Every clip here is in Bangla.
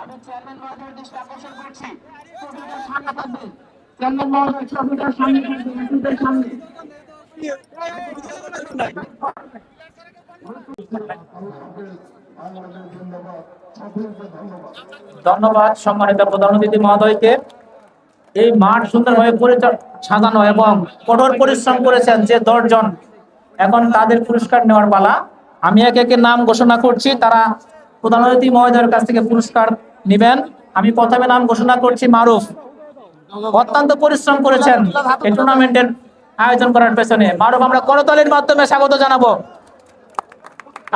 আমি চেয়ারম্যান মহোদয়ের দৃষ্টি আকর্ষণ করছি, ট্রফিটার সামনে থাকবেন। চেয়ারম্যান মহোদয় ট্রফিটার সামনে থাকবেন, ট্রফিটার সামনে। ধন্যবাদ সম্মানিত প্রধান অতিথি মহোদয়কে। এই মাঠ সুন্দরভাবে সাজানো এবং কঠোর পরিশ্রম করেছেন যে 10 জন, এখন তাদের পুরস্কার নেওয়ার পালা। আমি একে একে নাম ঘোষণা করছি, তারা প্রধান অতিথি মহোদয়ের কাছ থেকে পুরস্কার নেবেন। আমি প্রথমে নাম ঘোষণা করছি মারুফ। অত্যন্ত পরিশ্রম করেছেন এই টুর্নামেন্টের আয়োজন করার পেছনে। মারুফ, আমরা করতালির মাধ্যমে স্বাগত জানাবো।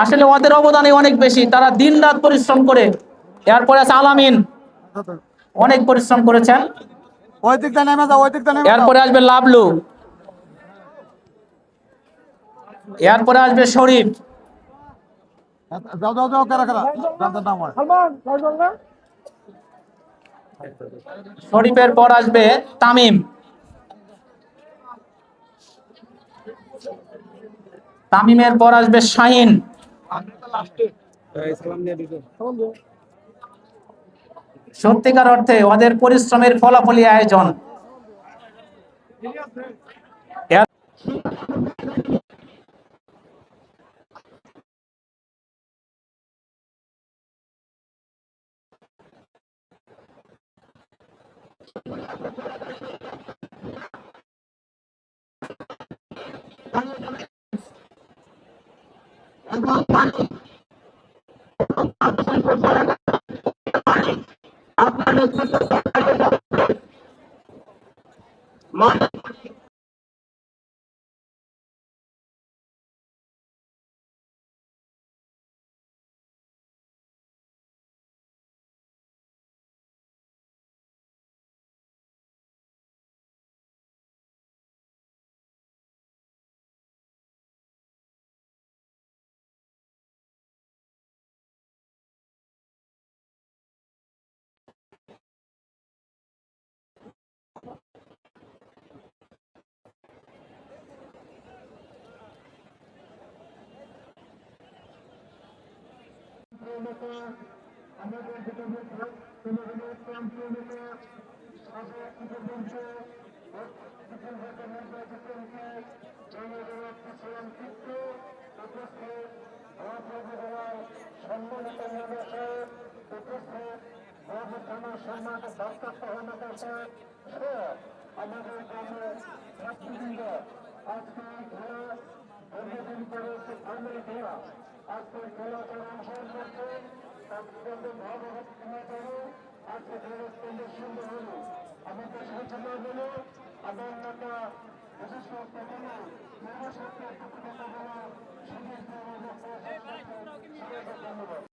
আসলে ওদের অবদানই অনেক বেশি, তারা দিন রাত পরিশ্রম করে। এরপরে আছে আলামিন, অনেক পরিশ্রম করেছেন। এরপরে আসবে লাবলু, এরপরে আসবে শরীফ, শরীফের পর আসবে তামিম, তামিমের পর আসবে শাহিন, সত্যিকার অর্থে ওদের পরিশ্রমের ফলাফলই আয়োজন।